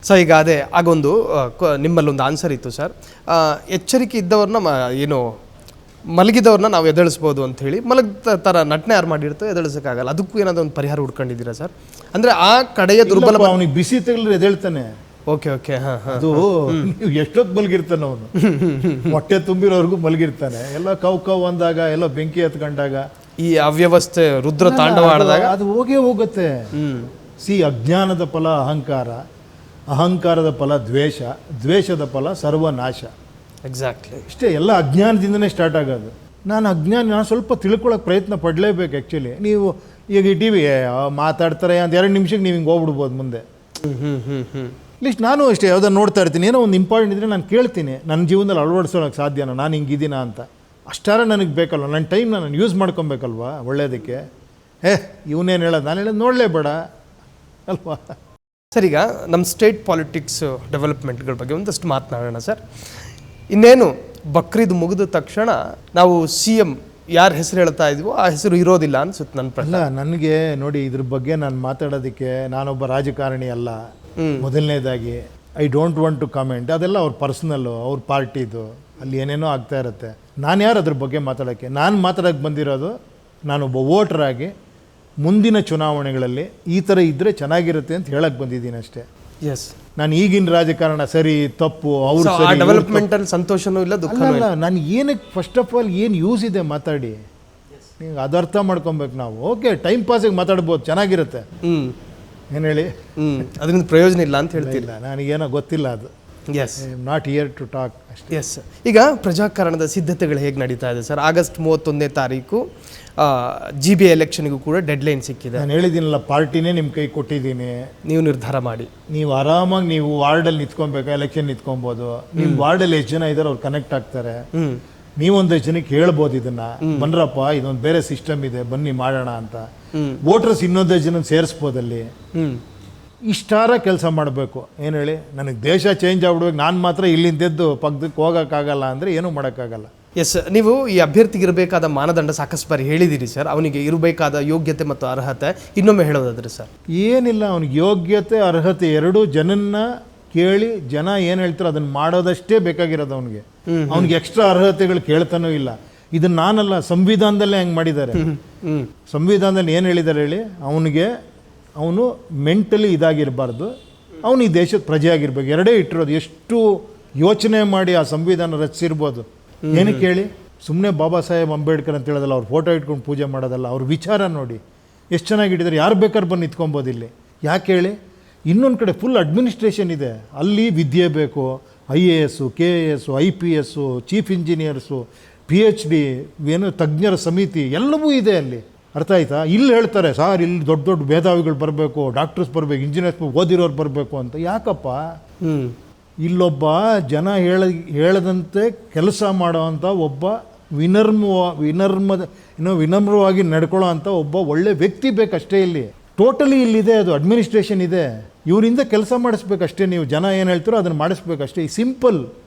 So ಈಗ ಅದೇ ಆಗೊಂದು ನಿಮ್ಮಲ್ಲೊಂದು answer ಇತ್ತು ಸರ್. ಎಚ್ಚರಿಕೆ ಇದ್ದವ್ರನ್ನ ಏನು ಮಲಗಿದವ್ರನ್ನ ನಾವು ಎದ್ದೇಳಿಸ್ಬೋದು ಅಂತ ಹೇಳಿ, ಮಲಗಿದ ಥರ ನಟನೆ ಯಾರು ಮಾಡಿರ್ತಾರೆ ಎದ್ದೇಳಿಸೋಕ್ಕಾಗಲ್ಲ. ಅದಕ್ಕೂ ಏನಾದರೂ ಒಂದು ಪರಿಹಾರ ಹುಡ್ಕೊಂಡಿದ್ದೀರಾ ಸರ್? ಅಂದರೆ ಆ ಕಡೆಯ ದುರ್ಬಲ ಅವನಿಗೆ ಬಿಸಿ ತಗಲಿದ್ರೆ ಎದ್ದೇಳ್ತಾನೆ. ಓಕೆ ಓಕೆ ಹಾಂ ಹಾಂ. ಅದು ಎಷ್ಟೊತ್ತು ಮಲಗಿರ್ತಾನೆ ಅವನು, ಹೊಟ್ಟೆ ತುಂಬಿರೋರ್ಗೂ ಮಲಗಿರ್ತಾನೆ. ಎಲ್ಲ ಕವ್ ಅಂದಾಗ, ಎಲ್ಲ ಬೆಂಕಿ ಹತ್ಕೊಂಡಾಗ, ಈ ಅವ್ಯವಸ್ಥೆ ರುದ್ರ ತಾಂಡವ ಆಡಿದಾಗ ಅದು ಹೋಗುತ್ತೆ. ಅಜ್ಞಾನದ ಫಲ ಅಹಂಕಾರ, ಅಹಂಕಾರದ ಫಲ ದ್ವೇಷ, ದ್ವೇಷದ ಫಲ ಸರ್ವನಾಶ. ಎಕ್ಸಾಕ್ಟ್ಲಿ ಇಷ್ಟೇ. ಎಲ್ಲ ಅಜ್ಞಾನದಿಂದನೇ ಸ್ಟಾರ್ಟ್ ಆಗೋದು. ನಾನು ಸ್ವಲ್ಪ ತಿಳ್ಕೊಳ್ಳೋಕೆ ಪ್ರಯತ್ನ ಪಡಲೇಬೇಕು ಆ್ಯಕ್ಚುಲಿ. ನೀವು ಈಗ ಈ ಟಿ ವಿ ಮಾತಾಡ್ತಾರೆ ಅಂತ 2 ನಿಮಿಷಕ್ಕೆ ನೀವು ಹಿಂಗೆ ಹೋಗ್ಬಿಡ್ಬೋದು ಮುಂದೆ. ಅಟ್ಲೀಸ್ಟ್ ನಾನು ಅಷ್ಟೇ ಯಾವುದೋ ನೋಡ್ತಾ ಇರ್ತೀನಿ, ಏನೋ ಒಂದು ಇಂಪಾರ್ಟೆಂಟ್ ಇದ್ದರೆ ನಾನು ಕೇಳ್ತೀನಿ, ನನ್ನ ಜೀವನದಲ್ಲಿ ಅಳವಡಿಸೋಕ್ಕೆ ಸಾಧ್ಯನಾ, ನಾನು ಹಿಂಗಿದ್ದೀನ ಅಂತ. ಅಷ್ಟಾರ ನನಗೆ ಬೇಕಲ್ವ, ನನ್ನ ಟೈಮ್ನ ನಾನು ಯೂಸ್ ಮಾಡ್ಕೊಬೇಕಲ್ವ ಒಳ್ಳೆಯದಕ್ಕೆ. ಇವನೇನು ಹೇಳೋದು, ನಾನು ಹೇಳೋದು ನೋಡಲೇಬೇಡ ಅಲ್ವಾ. ಸರ್, ಈಗ ನಮ್ಮ ಸ್ಟೇಟ್ ಪಾಲಿಟಿಕ್ಸ್ ಡೆವಲಪ್ಮೆಂಟ್ಗಳ ಬಗ್ಗೆ ಒಂದಷ್ಟು ಮಾತನಾಡೋಣ ಸರ್. ಇನ್ನೇನು ಬಕ್ರೀದ್ ಮುಗಿದ ತಕ್ಷಣ ನಾವು CM ಯಾರ ಹೆಸರು ಹೇಳ್ತಾ ಇದ್ವೋ ಆ ಹೆಸರು ಇರೋದಿಲ್ಲ ಅನ್ಸುತ್ತೆ ನನ್ನ ಪ್ರಶ್ನೆ. ಅಲ್ಲ, ನನಗೆ ನೋಡಿ ಇದ್ರ ಬಗ್ಗೆ ನಾನು ಮಾತಾಡೋದಕ್ಕೆ ನಾನೊಬ್ಬ ರಾಜಕಾರಣಿ ಅಲ್ಲ. ಮೊದಲನೇದಾಗಿ I don't want to comment. ಅದೆಲ್ಲ ಅವ್ರ ಪರ್ಸ್ನಲ್ಲು, ಅವ್ರ ಪಾರ್ಟಿದು, ಅಲ್ಲಿ ಏನೇನೋ ಆಗ್ತಾ ಇರುತ್ತೆ. ನಾನು ಯಾರು ಅದ್ರ ಬಗ್ಗೆ ಮಾತಾಡೋಕ್ಕೆ? ನಾನು ಮಾತಾಡೋಕ್ಕೆ ಬಂದಿರೋದು ನಾನೊಬ್ಬ ವೋಟರಾಗಿ ಮುಂದಿನ ಚುನಾವಣೆಗಳಲ್ಲಿ ಈ ಥರ ಇದ್ದರೆ ಚೆನ್ನಾಗಿರುತ್ತೆ ಅಂತ ಹೇಳಕ್ಕೆ ಬಂದಿದ್ದೀನಿ ಅಷ್ಟೇ. ಎಸ್, ನಾನು ಈಗಿನ ರಾಜಕಾರಣ ಸರಿ ತಪ್ಪು, ಅವ್ರು ಡೆವಲಪ್ಮೆಂಟಲ್ಲಿ ಸಂತೋಷನೂ ಇಲ್ಲ, ದುಃಖ ಇಲ್ಲ. ನಾನು ಏನಕ್ಕೆ ಫಸ್ಟ್ ಆಫ್ ಆಲ್ ಏನು ಯೂಸ್ ಇದೆ ಮಾತಾಡಿ, ನೀವು ಅದು ಅರ್ಥ ಮಾಡ್ಕೊಬೇಕು ನಾವು. ಓಕೆ, ಟೈಮ್ ಪಾಸಿಗೆ ಮಾತಾಡ್ಬೋದು, ಚೆನ್ನಾಗಿರುತ್ತೆ. ಏನು ಹೇಳಿ, ಅದರಿಂದ ಪ್ರಯೋಜನ ಇಲ್ಲ ಅಂತ ಹೇಳ್ತಿಲ್ಲ. ನನಗೇನೋ ಗೊತ್ತಿಲ್ಲ ಅದು. Yes, I am not here to talk ಅಷ್ಟೇ. ಎಸ್. ಈಗ ಪ್ರಜಾಕರಣದ ಸಿದ್ಧತೆಗಳು ಹೇಗೆ ನಡೀತಾ ಇದೆ ಸರ್? ಆಗಸ್ಟ್ 31ನೇ ತಾರೀಕು GBA ಎಲೆಕ್ಷನ್ಗೂ ಕೂಡ ಡೆಡ್ಲೈನ್ ಸಿಕ್ಕಿದೆ. ನಾನು ಹೇಳಿದ್ದೀನಲ್ಲ, ಪಾರ್ಟಿನೇ ನಿಮ್ಮ ಕೈ ಕೊಟ್ಟಿದ್ದೀನಿ, ನೀವು ನಿರ್ಧಾರ ಮಾಡಿ. ನೀವು ಆರಾಮಾಗಿ ನೀವು ವಾರ್ಡಲ್ಲಿ ನಿಂತ್ಕೊಬೇಕಾ, ಎಲೆಕ್ಷನ್ ನಿಂತ್ಕೊಬೋದು. ನಿಮ್ಮ ವಾರ್ಡಲ್ಲಿ ಎಷ್ಟು ಜನ ಇದ್ದಾರೆ ಅವ್ರು ಕನೆಕ್ಟ್ ಆಗ್ತಾರೆ. ನೀವೊಂದಷ್ಟು ಜನಕ್ಕೆ ಹೇಳ್ಬೋದು ಇದನ್ನ, ಬನ್ರಪ್ಪ ಇದೊಂದು ಬೇರೆ ಸಿಸ್ಟಮ್ ಇದೆ, ಬನ್ನಿ ಮಾಡೋಣ ಅಂತ. ವೋಟರ್ಸ್ ಇನ್ನೊಂದಷ್ಟು ಜನ ಸೇರಿಸ್ಬೋದಲ್ಲಿ. ಇಷ್ಟಾರ ಕೆಲಸ ಮಾಡಬೇಕು. ಏನು ಹೇಳಿ, ನನಗೆ ದೇಶ ಚೇಂಜ್ ಆಗ್ಬಿಡ್ಬೇಕು, ನಾನು ಮಾತ್ರ ಇಲ್ಲಿಂದೆದ್ದು ಪಕ್ಕದಕ್ಕೆ ಹೋಗೋಕ್ಕಾಗಲ್ಲ ಅಂದರೆ ಏನೂ ಮಾಡೋಕ್ಕಾಗಲ್ಲ. ಎಸ್, ನೀವು ಈ ಅಭ್ಯರ್ಥಿಗೆ ಇರಬೇಕಾದ ಮಾನದಂಡ ಸಾಕಷ್ಟು ಬಾರಿ ಹೇಳಿದ್ದೀರಿ ಸರ್. ಅವನಿಗೆ ಇರಬೇಕಾದ ಯೋಗ್ಯತೆ ಮತ್ತು ಅರ್ಹತೆ ಇನ್ನೊಮ್ಮೆ ಹೇಳೋದಾದ್ರೆ ಸರ್? ಏನಿಲ್ಲ, ಅವನಿಗೆ ಯೋಗ್ಯತೆ ಅರ್ಹತೆ ಎರಡೂ ಜನನ್ನ ಕೇಳಿ ಜನ ಏನು ಹೇಳ್ತಾರೋ ಅದನ್ನು ಮಾಡೋದಷ್ಟೇ ಬೇಕಾಗಿರೋದು ಅವನಿಗೆ. ಅವ್ನಿಗೆ ಎಕ್ಸ್ಟ್ರಾ ಅರ್ಹತೆಗಳು ಕೇಳ್ತಾನೂ ಇಲ್ಲ. ಇದನ್ನು ನಾನಲ್ಲ, ಸಂವಿಧಾನದಲ್ಲೇ ಹಂಗೆ ಮಾಡಿದ್ದಾರೆ. ಸಂವಿಧಾನದಲ್ಲಿ ಏನು ಹೇಳಿದ್ದಾರೆ ಹೇಳಿ, ಅವನು ಮೆಂಟಲಿ ಇದಾಗಿರಬಾರ್ದು, ಅವನು ಈ ದೇಶದ ಪ್ರಜೆ ಆಗಿರ್ಬೇಕು, ಎರಡೇ ಇಟ್ಟಿರೋದು. ಎಷ್ಟು ಯೋಚನೆ ಮಾಡಿ ಆ ಸಂವಿಧಾನ ರಚಿಸಿರ್ಬೋದು. ಏನಕ್ಕೆ ಹೇಳಿ, ಸುಮ್ಮನೆ ಬಾಬಾ ಸಾಹೇಬ್ ಅಂಬೇಡ್ಕರ್ ಅಂತ ಹೇಳೋದಲ್ಲ, ಅವ್ರು ಫೋಟೋ ಇಟ್ಕೊಂಡು ಪೂಜೆ ಮಾಡೋದಲ್ಲ. ಅವ್ರ ವಿಚಾರ ನೋಡಿ ಎಷ್ಟು ಚೆನ್ನಾಗಿಟ್ಟಿದ್ದಾರೆ. ಯಾರು ಬೇಕಾದ್ರೆ ಬಂದು ನಿಂತ್ಕೊಬೋದು ಇಲ್ಲಿ. ಯಾಕೆ ಹೇಳಿ, ಇನ್ನೊಂದು ಕಡೆ ಫುಲ್ ಅಡ್ಮಿನಿಸ್ಟ್ರೇಷನ್ ಇದೆ, ಅಲ್ಲಿ ವಿದ್ಯೆ ಬೇಕು. IAS, KAS, IPS, chief engineers, PhD, ಏನು ತಜ್ಞರ ಸಮಿತಿ ಎಲ್ಲವೂ ಇದೆ ಅಲ್ಲಿ. ಅರ್ಥ ಆಯ್ತಾ? ಇಲ್ಲಿ ಹೇಳ್ತಾರೆ ಸರ್, ಇಲ್ಲಿ ದೊಡ್ಡ ದೊಡ್ಡ ಮೇಧಾವಿಗಳು ಬರಬೇಕು, ಡಾಕ್ಟರ್ಸ್ ಬರಬೇಕು, ಇಂಜಿನಿಯರ್ಸ್ ಓದಿರೋರು ಬರಬೇಕು ಅಂತ. ಯಾಕಪ್ಪ? ಇಲ್ಲೊಬ್ಬ ಜನ ಹೇಳದಂತೆ ಕೆಲಸ ಮಾಡೋವಂಥ ಒಬ್ಬ ವಿನಮ್ರವಾಗಿ ನಡ್ಕೊಳ್ಳೋ ಅಂಥ ಒಬ್ಬ ಒಳ್ಳೆ ವ್ಯಕ್ತಿ ಬೇಕಷ್ಟೇ ಇಲ್ಲಿ. ಟೋಟಲಿ ಇಲ್ಲಿದೆ, ಅದು ಅಡ್ಮಿನಿಸ್ಟ್ರೇಷನ್ ಇದೆ. ಇವರಿಂದ ಕೆಲಸ ಮಾಡಿಸ್ಬೇಕಷ್ಟೇ. ನೀವು ಜನ ಏನು ಹೇಳ್ತಾರೋ ಅದನ್ನು ಮಾಡಿಸ್ಬೇಕಷ್ಟೇ. ಈ ಸಿಂಪಲ್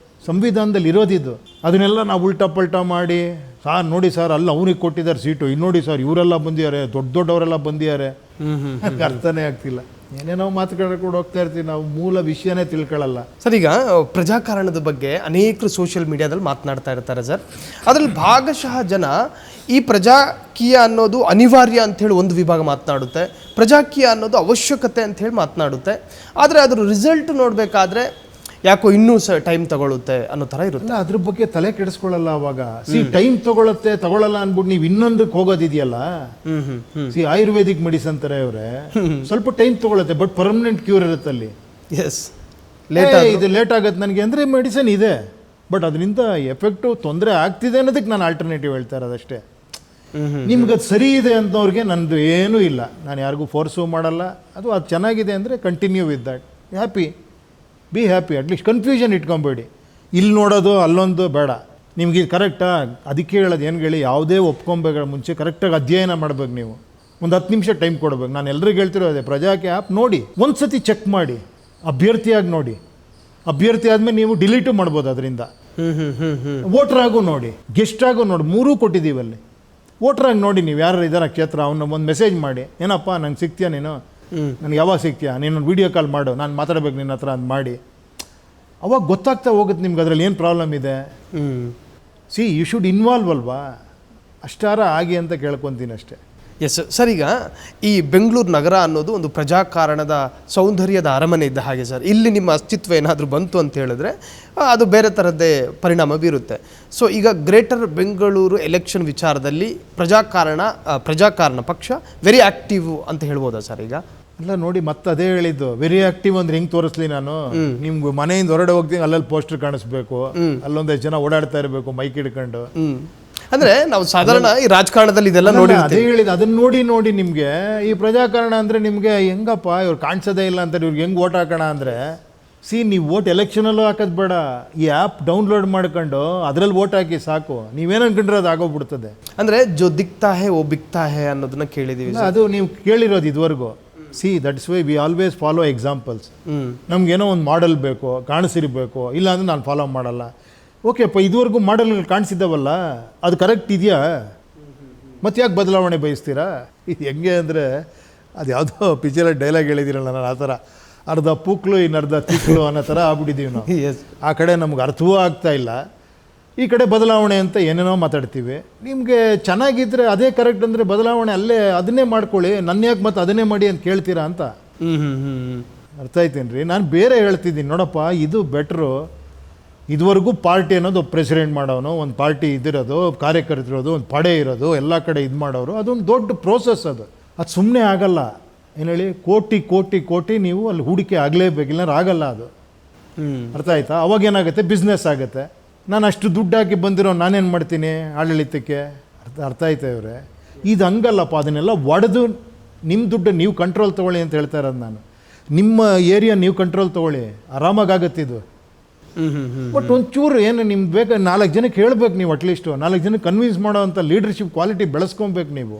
ಸಂವಿಧಾನದಲ್ಲಿ ಇರೋದಿದ್ದು. ಅದನ್ನೆಲ್ಲ ನಾವು ಉಲ್ಟಾ ಪಲ್ಟಾ ಮಾಡಿ, ಸಾರ್ ನೋಡಿ ಸರ್ ಅಲ್ಲಿ ಅವ್ರಿಗೆ ಕೊಟ್ಟಿದ್ದಾರೆ ಸೀಟು, ಇಲ್ಲಿ ನೋಡಿ ಸರ್ ಇವರೆಲ್ಲ ಬಂದಿದ್ದಾರೆ, ದೊಡ್ಡವರೆಲ್ಲ ಬಂದಿದ್ದಾರೆ, ಅರ್ಥನೇ ಆಗ್ತಿಲ್ಲ. ಏನೇನೋ ಮಾತುಕೊಂಡು ಹೋಗ್ತಾ ಇರ್ತೀವಿ, ನಾವು ಮೂಲ ವಿಷಯನೇ ತಿಳ್ಕೊಳ್ಳಲ್ಲ ಸರ್. ಈಗ ಪ್ರಜಾಕಾರಣದ ಬಗ್ಗೆ ಅನೇಕರು ಸೋಷಿಯಲ್ ಮೀಡಿಯಾದಲ್ಲಿ ಮಾತನಾಡ್ತಾ ಇರ್ತಾರೆ ಸರ್. ಅದರಲ್ಲಿ ಭಾಗಶಃ ಜನ ಈ ಪ್ರಜಾಕೀಯ ಅನ್ನೋದು ಅನಿವಾರ್ಯ ಅಂಥೇಳಿ ಒಂದು ವಿಭಾಗ ಮಾತನಾಡುತ್ತೆ, ಪ್ರಜಾಕೀಯ ಅನ್ನೋದು ಅವಶ್ಯಕತೆ ಅಂಥೇಳಿ ಮಾತನಾಡುತ್ತೆ. ಆದರೆ ಅದರ ರಿಸಲ್ಟ್ ನೋಡಬೇಕಾದ್ರೆ ಯಾಕೋ ಇನ್ನೂ ಟೈಮ್ ತಗೊಳುತ್ತೆ ಅನ್ನೋ ಥರ ಇರುತ್ತೆ. ಅದ್ರ ಬಗ್ಗೆ ತಲೆ ಕೆಡಿಸ್ಕೊಳ್ಳಲ್ಲ ಅವಾಗ. ಟೈಮ್ ತಗೊಳ್ಳಲ್ಲ ಅಂದ್ಬಿಟ್ಟು ನೀವು ಇನ್ನೊಂದಕ್ಕೆ ಹೋಗೋದಿದೆಯಲ್ಲ. ಆಯುರ್ವೇದಿಕ್ ಮೆಡಿಸನ್ ತರ ಇವರೇ ಸ್ವಲ್ಪ ಟೈಮ್ ತಗೊಳುತ್ತೆ, ಬಟ್ ಪರ್ಮನೆಂಟ್ ಕ್ಯೂರ್ ಇರುತ್ತೆ ಅಲ್ಲಿ. ಎಸ್, ಇದು ಲೇಟ್ ಆಗುತ್ತೆ ನನಗೆ ಅಂದರೆ ಮೆಡಿಸನ್ ಇದೆ, ಬಟ್ ಅದರಿಂದ ಎಫೆಕ್ಟು ತೊಂದರೆ ಆಗ್ತಿದೆ ಅನ್ನೋದಕ್ಕೆ ನಾನು ಆಲ್ಟರ್ನೇಟಿವ್ ಹೇಳ್ತಾ ಇರೋದಷ್ಟೇ. ನಿಮ್ಗೆ ಅದು ಸರಿ ಇದೆ ಅಂತವ್ರಿಗೆ ನಂದು ಏನೂ ಇಲ್ಲ, ನಾನು ಯಾರಿಗೂ ಫೋರ್ಸು ಮಾಡಲ್ಲ. ಅದು ಚೆನ್ನಾಗಿದೆ ಅಂದರೆ continue with that, be happy. At least confusion ಇಟ್ಕೊಬೇಡಿ, ಇಲ್ಲಿ ನೋಡೋದು ಅಲ್ಲೊಂದು ಬೇಡ. ನಿಮ್ಗೆ ಇದು ಕರೆಕ್ಟಾ? ಅದಕ್ಕೆ ಹೇಳೋದು ಏನು ಹೇಳಿ, ಯಾವುದೇ ಒಪ್ಕೊಬೇಕಾದ್ರೆ ಮುಂಚೆ ಕರೆಕ್ಟಾಗಿ ಅಧ್ಯಯನ ಮಾಡ್ಬೇಕು. ನೀವು ಒಂದು 10 ನಿಮಿಷ ಟೈಮ್ ಕೊಡ್ಬೇಕು. ನಾನು ಎಲ್ರಿಗೂ ಹೇಳ್ತಿರೋದೆ, ಪ್ರಜಾಕೀಯ ಆ್ಯಪ್ ನೋಡಿ, ಒಂದು ಸತಿ ಚೆಕ್ ಮಾಡಿ, ಅಭ್ಯರ್ಥಿಯಾಗಿ ನೋಡಿ. ಅಭ್ಯರ್ಥಿ ಆದಮೇಲೆ ನೀವು ಡಿಲೀಟು ಮಾಡ್ಬೋದು ಅದರಿಂದ. ವೋಟ್ರಾಗೂ ನೋಡಿ, ಗೆಸ್ಟಾಗೂ ನೋಡಿ, 3 ಕೊಟ್ಟಿದ್ದೀವಿ ಅಲ್ಲಿ. ವೋಟ್ರಾಗಿ ನೋಡಿ, ನೀವು ಯಾರು ಇದ್ದಾರೆ ಕ್ಷೇತ್ರ, ಅವನ್ನ ಒಂದು ಮೆಸೇಜ್ ಮಾಡಿ, ಏನಪ್ಪ ನಂಗೆ ಸಿಗ್ತೀಯ ನೀನು, ನನಗೆ ಯಾವಾಗ ಸಿಗ್ತೀಯಾ, ನೀನು ವೀಡಿಯೋ ಕಾಲ್ ಮಾಡು, ನಾನು ಮಾತಾಡಬೇಕು ನಿನ್ನ ಹತ್ರ ಅಂತ ಮಾಡಿ. ಅವಾಗ ಗೊತ್ತಾಗ್ತಾ ಹೋಗುತ್ತೆ ನಿಮ್ಗೆ ಅದರಲ್ಲಿ ಏನು ಪ್ರಾಬ್ಲಮ್ ಇದೆ. ಸಿ ಯು ಶುಡ್ ಇನ್ವಾಲ್ವ್ ಅಲ್ವಾ, ಅಷ್ಟಾರ ಆಗಿ ಅಂತ ಕೇಳ್ಕೊತೀನಿ ಅಷ್ಟೇ. ಎಸ್ ಸರ್, ಈಗ ಈ ಬೆಂಗಳೂರು ನಗರ ಅನ್ನೋದು ಒಂದು ಪ್ರಜಾಕಾರಣದ ಸೌಂದರ್ಯದ ಅರಮನೆ ಇದ್ದ ಹಾಗೆ ಸರ್. ಇಲ್ಲಿ ನಿಮ್ಮ ಅಸ್ತಿತ್ವ ಏನಾದರೂ ಬಂತು ಅಂತ ಹೇಳಿದ್ರೆ ಅದು ಬೇರೆ ಥರದ್ದೇ ಪರಿಣಾಮ ಬೀರುತ್ತೆ. ಸೊ ಈಗ ಗ್ರೇಟರ್ ಬೆಂಗಳೂರು ಎಲೆಕ್ಷನ್ ವಿಚಾರದಲ್ಲಿ ಪ್ರಜಾಕಾರಣ ಪಕ್ಷ ವೆರಿ ಆಕ್ಟಿವ್ ಅಂತ ಹೇಳ್ಬೋದಾ ಸರ್? ಈಗ ಅಲ್ಲ ನೋಡಿ, ಮತ್ತೆ ಅದೇ ಹೇಳಿದ್ದು, ವೆರಿ ಆಕ್ಟಿವ್ ಅಂದ್ರೆ ಹೆಂಗೆ ತೋರಿಸ್ಲಿ ನಾನು? ನಿಮ್ಗೆ ಮನೆಯಿಂದ ಹೊರಗಡೆ ಹೋಗ್ತೀನಿ, ಅಲ್ಲಲ್ಲಿ ಪೋಸ್ಟರ್ ಕಾಣಿಸ್ಬೇಕು, ಅಲ್ಲೊಂದಷ್ಟು ಜನ ಓಡಾಡ್ತಾ ಇರಬೇಕು ಮೈಕ್ ಹಿಡ್ಕೊಂಡು. ಅಂದ್ರೆ ನಾವು ಸಾಧಾರಣ ಈ ರಾಜಕಾರಣದಲ್ಲಿ ಇದೆಲ್ಲ ನೋಡಿ ಅದೇ ಹೇಳಿದ, ಅದನ್ನ ನೋಡಿ ನಿಮ್ಗೆ ಈ ಪ್ರಜಾಕಾರಣ ಅಂದ್ರೆ ನಿಮ್ಗೆ ಹೆಂಗಪ್ಪ ಇವ್ರು ಕಾಣಿಸೋದೇ ಇಲ್ಲ ಅಂತ ಇವ್ರಿಗೆ ಹೆಂಗ್ ಓಟ್ ಹಾಕೋಣ ಅಂದ್ರೆ, ನೀವು ಓಟ್ ಎಲೆಕ್ಷನಲ್ಲೂ ಹಾಕೋದು ಬೇಡ, ಈ ಆ್ಯಪ್ ಡೌನ್ಲೋಡ್ ಮಾಡ್ಕೊಂಡು ಅದರಲ್ಲಿ ಓಟ್ ಹಾಕಿ ಸಾಕು. ನೀವೇನು ಅನ್ಕೊಂಡ್ರೆ ಅದು ಆಗೋಗ್ಬಿಡ್ತದೆ. ಅಂದ್ರೆ ಜೋ ದಿಕ್ತಾ ಹೇ ಓ ಬಿಕ್ತಾ ಹೇ ಅನ್ನೋದನ್ನ ಕೇಳಿದೀವಿ. ಅದು ನೀವು ಕೇಳಿರೋದು ಇದುವರೆಗೂ. That's why we always follow examples. ನಮ್ಗೇನೋ ಒಂದು ಮಾಡೆಲ್ ಬೇಕು, ಕಾಣಿಸಿರ್ಬೇಕು, ಇಲ್ಲ ಅಂದ್ರೆ ನಾನು ಫಾಲೋ ಮಾಡಲ್ಲ. ಓಕೆಪ್ಪ, ಇದುವರೆಗೂ ಮಾಡೆಲ್ಗಳು ಕಾಣಿಸಿದ್ದಾವಲ್ಲ, ಅದು ಕರೆಕ್ಟ್ ಇದೆಯಾ? ಮತ್ತೆ ಯಾಕೆ ಬದಲಾವಣೆ ಬಯಸ್ತೀರಾ? ಇದು ಹೆಂಗೆ ಅಂದರೆ, ಅದು ಯಾವುದೋ ಪಿಕ್ಚರಲ್ಲಿ ಡೈಲಾಗ್ ಹೇಳಿದ್ದೀರಲ್ಲ ನಾನು, ಆ ಥರ ಅರ್ಧ ಪೂಕ್ಲು ಇನ್ನರ್ಧ ತಿಕ್ಲು ಅನ್ನೋ ಥರ ಆಗ್ಬಿಟ್ಟಿದ್ದೀವಿ ನಾವು. ಆ ಕಡೆ ನಮ್ಗೆ ಅರ್ಥವೂ ಆಗ್ತಾ ಇಲ್ಲ, ಈ ಕಡೆ ಬದಲಾವಣೆ ಅಂತ ಏನೇನೋ ಮಾತಾಡ್ತೀವಿ. ನಿಮಗೆ ಚೆನ್ನಾಗಿದ್ದರೆ ಅದೇ ಕರೆಕ್ಟ್ ಅಂದರೆ ಬದಲಾವಣೆ ಅಲ್ಲೇ ಅದನ್ನೇ ಮಾಡ್ಕೊಳ್ಳಿ, ನನ್ನ ಯಾಕೆ ಮತ್ತೆ ಅದನ್ನೇ ಮಾಡಿ ಅಂತ ಕೇಳ್ತೀರಾ ಅಂತ. ಅರ್ಥ ಆಯ್ತೇನ್ರಿ? ನಾನು ಬೇರೆ ಹೇಳ್ತಿದ್ದೀನಿ ನೋಡಪ್ಪ, ಇದು ಬೆಟ್ರು. ಇದುವರೆಗೂ ಪಾರ್ಟಿ ಅನ್ನೋದು ಪ್ರೆಸಿಡೆಂಟ್ ಮಾಡೋನು, ಒಂದು ಪಾರ್ಟಿ ಇದಿರೋದು, ಕಾರ್ಯಕರ್ತರೋದು, ಒಂದು ಪಡೆ ಇರೋದು, ಎಲ್ಲ ಕಡೆ ಇದು ಮಾಡೋರು, ಅದೊಂದು ದೊಡ್ಡ ಪ್ರೋಸೆಸ್. ಅದು ಸುಮ್ಮನೆ ಆಗಲ್ಲ. ಏನು ಹೇಳಿ, ಕೋಟಿ ಕೋಟಿ ಕೋಟಿ ನೀವು ಅಲ್ಲಿ ಹೂಡಿಕೆ ಆಗಲೇಬೇಕು, ಇಲ್ಲಾಂದ್ರೆ ಆಗಲ್ಲ ಅದು. ಅರ್ಥ ಆಯ್ತಾ? ಅವಾಗೇನಾಗುತ್ತೆ, ಬಿಸ್ನೆಸ್ ಆಗುತ್ತೆ. ನಾನು ಅಷ್ಟು ದುಡ್ಡು ಹಾಕಿ ಬಂದಿರೋ ನಾನೇನು ಮಾಡ್ತೀನಿ ಆಡಳಿತಕ್ಕೆ? ಅರ್ಥ ಆಯ್ತಾ ಇವರೇ? ಇದು ಹಂಗಲ್ಲಪ್ಪ, ಅದನ್ನೆಲ್ಲ ಒಡೆದು ನಿಮ್ಮ ದುಡ್ಡು ನೀವು ಕಂಟ್ರೋಲ್ ತೊಗೊಳ್ಳಿ ಅಂತ ಹೇಳ್ತಾ ಇರೋದು ನಾನು. ನಿಮ್ಮ ಏರಿಯಾ ನೀವು ಕಂಟ್ರೋಲ್ ತೊಗೊಳ್ಳಿ, ಆರಾಮಾಗತ್ತಿದು. ಬಟ್ ಒಂಚೂರು ಏನು ನಿಮ್ಗೆ ಬೇಕು, 4 ಜನಕ್ಕೆ ಹೇಳ್ಬೇಕು ನೀವು, ಅಟ್ಲೀಸ್ಟು 4 ಜನಕ್ಕೆ ಕನ್ವಿನ್ಸ್ ಮಾಡೋ ಅಂಥ ಲೀಡರ್ಶಿಪ್ ಕ್ವಾಲಿಟಿ ಬೆಳೆಸ್ಕೊಬೇಕು ನೀವು.